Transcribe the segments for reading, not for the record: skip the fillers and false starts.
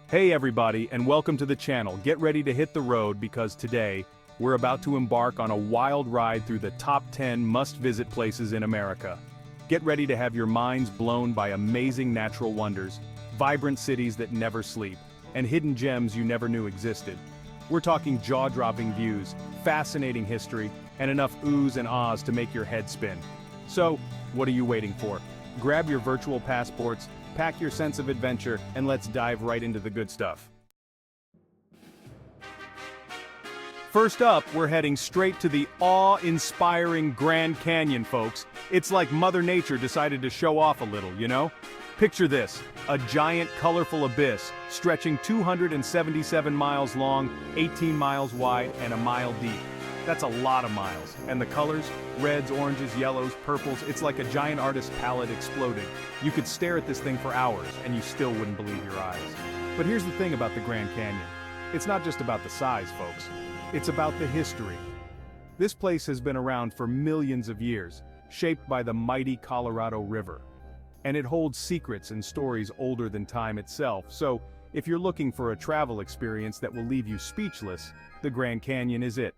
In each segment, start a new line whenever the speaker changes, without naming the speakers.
Hey everybody, and welcome to the channel. Get ready to hit the road because today, we're about to embark on a wild ride through the top 10 must-visit places in America. Get ready to have your minds blown by amazing natural wonders, vibrant cities that never sleep, and hidden gems you never knew existed. We're talking jaw-dropping views, fascinating history, and enough oohs and ahs to make your head spin. So, what are you waiting for? Grab your virtual passports, pack your sense of adventure, and let's dive right into the good stuff. First up, we're heading straight to the awe-inspiring Grand Canyon, folks. It's like Mother Nature decided to show off a little, you know? Picture this, a giant colorful abyss, stretching 277 miles long, 18 miles wide, and a mile deep. That's a lot of miles. And the colors? Reds, oranges, yellows, purples, it's like a giant artist's palette exploded. You could stare at this thing for hours, and you still wouldn't believe your eyes. But here's the thing about the Grand Canyon. It's not just about the size, folks. It's about the history. This place has been around for millions of years, shaped by the mighty Colorado River. And it holds secrets and stories older than time itself, so if you're looking for a travel experience that will leave you speechless, the Grand Canyon is it.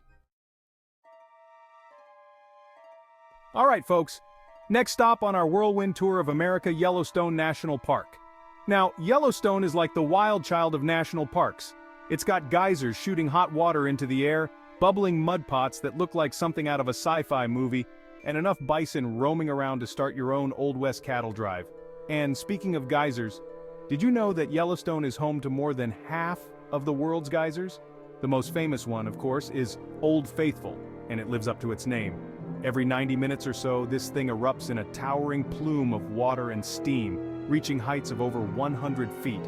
Alright folks, next stop on our whirlwind tour of America, Yellowstone National Park. Now, Yellowstone is like the wild child of national parks. It's got geysers shooting hot water into the air, bubbling mud pots that look like something out of a sci-fi movie, and enough bison roaming around to start your own Old West cattle drive. And speaking of geysers, did you know that Yellowstone is home to more than half of the world's geysers? The most famous one, of course, is Old Faithful, and it lives up to its name. Every 90 minutes or so, this thing erupts in a towering plume of water and steam, reaching heights of over 100 feet.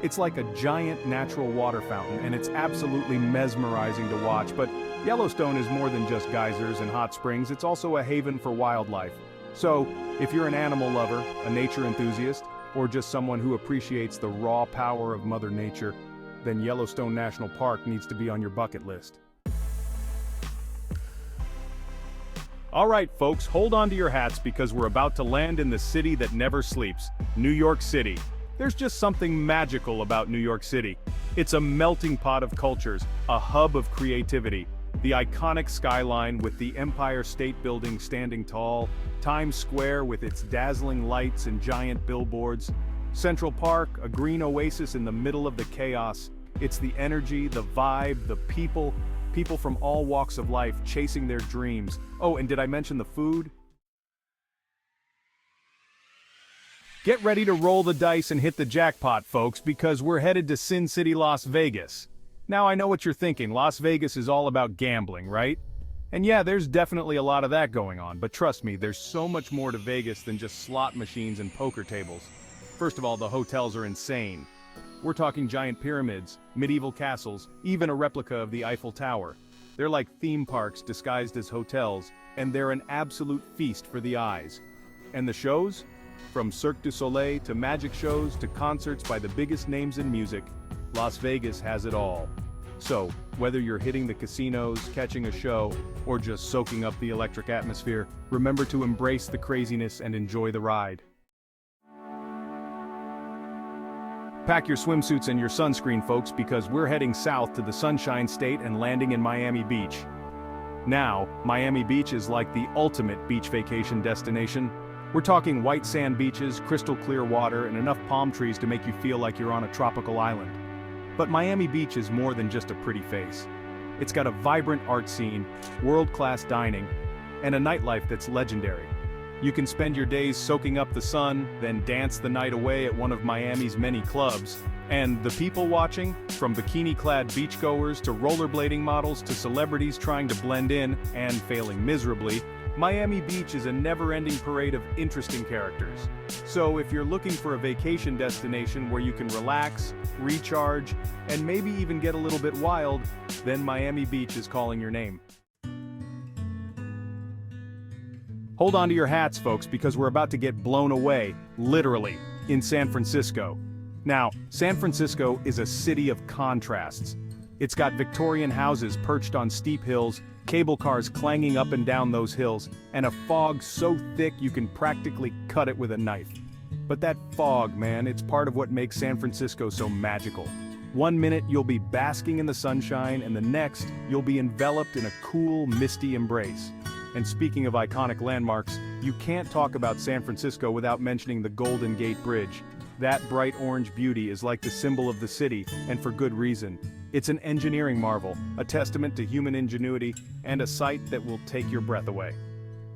It's like a giant natural water fountain, and it's absolutely mesmerizing to watch, but Yellowstone is more than just geysers and hot springs, it's also a haven for wildlife. So, if you're an animal lover, a nature enthusiast, or just someone who appreciates the raw power of Mother Nature, then Yellowstone National Park needs to be on your bucket list. Alright folks, hold on to your hats because we're about to land in the city that never sleeps, New York City. There's just something magical about New York City. It's a melting pot of cultures, a hub of creativity. The iconic skyline with the Empire State Building standing tall, Times Square with its dazzling lights and giant billboards, Central Park, a green oasis in the middle of the chaos. It's the energy, the vibe, the people from all walks of life chasing their dreams. Oh, and did I mention the food? Get ready to roll the dice and hit the jackpot, folks, because we're headed to Sin City, Las Vegas. Now I know what you're thinking, Las Vegas is all about gambling, right? And yeah, there's definitely a lot of that going on, but trust me, there's so much more to Vegas than just slot machines and poker tables. First of all, the hotels are insane. We're talking giant pyramids, medieval castles, even a replica of the Eiffel Tower. They're like theme parks disguised as hotels, and they're an absolute feast for the eyes. And the shows? From Cirque du Soleil to magic shows to concerts by the biggest names in music, Las Vegas has it all. So, whether you're hitting the casinos, catching a show, or just soaking up the electric atmosphere, remember to embrace the craziness and enjoy the ride. Pack your swimsuits and your sunscreen, folks, because we're heading south to the Sunshine State and landing in Miami Beach. Now, Miami Beach is like the ultimate beach vacation destination. We're talking white sand beaches, crystal clear water, and enough palm trees to make you feel like you're on a tropical island. But Miami Beach is more than just a pretty face. It's got a vibrant art scene, world-class dining, and a nightlife that's legendary. You can spend your days soaking up the sun, then dance the night away at one of Miami's many clubs. And the people watching, from bikini-clad beachgoers to rollerblading models to celebrities trying to blend in and failing miserably, Miami Beach is a never-ending parade of interesting characters. So if you're looking for a vacation destination where you can relax, recharge, and maybe even get a little bit wild, then Miami Beach is calling your name. Hold on to your hats, folks, because we're about to get blown away, literally, in San Francisco. Now, San Francisco is a city of contrasts. It's got Victorian houses perched on steep hills, cable cars clanging up and down those hills, and a fog so thick you can practically cut it with a knife. But that fog, man, it's part of what makes San Francisco so magical. One minute you'll be basking in the sunshine, and the next, you'll be enveloped in a cool, misty embrace. And speaking of iconic landmarks, you can't talk about San Francisco without mentioning the Golden Gate Bridge. That bright orange beauty is like the symbol of the city, and for good reason. It's an engineering marvel, a testament to human ingenuity, and a sight that will take your breath away.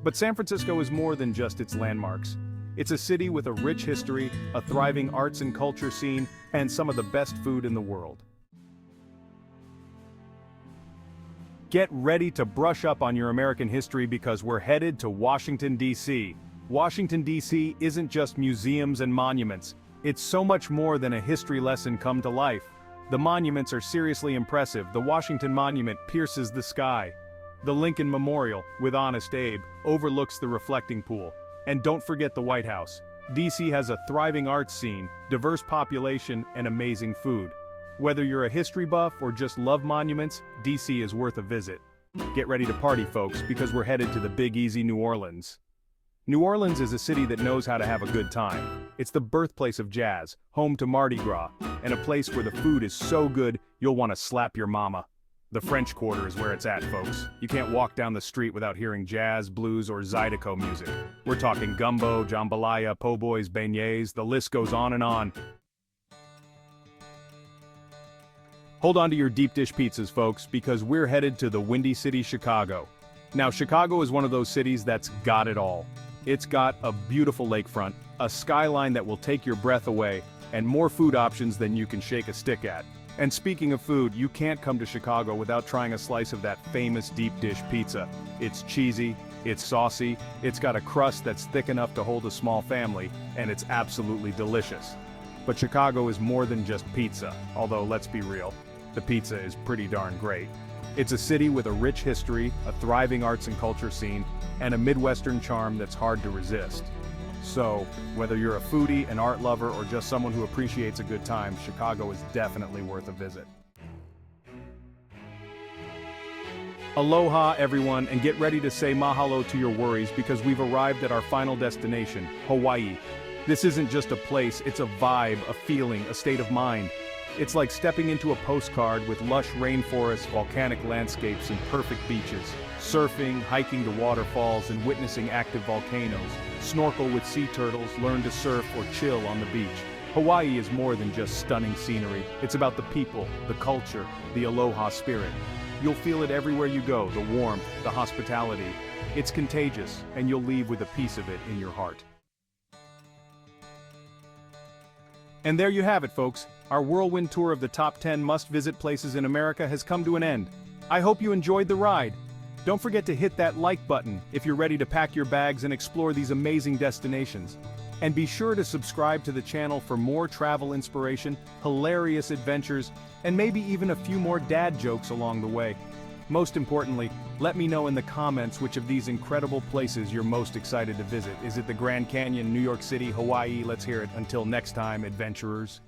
But San Francisco is more than just its landmarks. It's a city with a rich history, a thriving arts and culture scene, and some of the best food in the world. Get ready to brush up on your American history because we're headed to Washington, D.C. Washington, D.C. isn't just museums and monuments. It's so much more than a history lesson come to life. The monuments are seriously impressive. The Washington Monument pierces the sky. The Lincoln Memorial, with Honest Abe, overlooks the reflecting pool. And don't forget the White House. D.C. has a thriving arts scene, diverse population, and amazing food. Whether you're a history buff or just love monuments, D.C. is worth a visit. Get ready to party, folks, because we're headed to the Big Easy, New Orleans. New Orleans is a city that knows how to have a good time. It's the birthplace of jazz, home to Mardi Gras, and a place where the food is so good you'll want to slap your mama. The French Quarter is where it's at, folks. You can't walk down the street without hearing jazz, blues, or Zydeco music. We're talking gumbo, jambalaya, po' boys, beignets, the list goes on and on. Hold on to your deep dish pizzas, folks, because we're headed to the Windy City, Chicago. Now, Chicago is one of those cities that's got it all. It's got a beautiful lakefront, a skyline that will take your breath away, and more food options than you can shake a stick at. And speaking of food, you can't come to Chicago without trying a slice of that famous deep dish pizza. It's cheesy, it's saucy, it's got a crust that's thick enough to hold a small family, and it's absolutely delicious. But Chicago is more than just pizza, although let's be real, the pizza is pretty darn great. It's a city with a rich history, a thriving arts and culture scene, and a Midwestern charm that's hard to resist. So, whether you're a foodie, an art lover, or just someone who appreciates a good time, Chicago is definitely worth a visit. Aloha, everyone, and get ready to say mahalo to your worries because we've arrived at our final destination, Hawaii. This isn't just a place, it's a vibe, a feeling, a state of mind. It's like stepping into a postcard with lush rainforests, volcanic landscapes, and perfect beaches. Surfing, hiking to waterfalls, and witnessing active volcanoes. Snorkel with sea turtles, learn to surf, or chill on the beach. Hawaii is more than just stunning scenery. It's about the people, the culture, the aloha spirit. You'll feel it everywhere you go, the warmth, the hospitality. It's contagious, and you'll leave with a piece of it in your heart. And there you have it, folks. Our whirlwind tour of the top 10 must-visit places in America has come to an end. I hope you enjoyed the ride. Don't forget to hit that like button if you're ready to pack your bags and explore these amazing destinations. And be sure to subscribe to the channel for more travel inspiration, hilarious adventures, and maybe even a few more dad jokes along the way. Most importantly, let me know in the comments which of these incredible places you're most excited to visit. Is it the Grand Canyon, New York City, Hawaii? Let's hear it. Until next time, adventurers.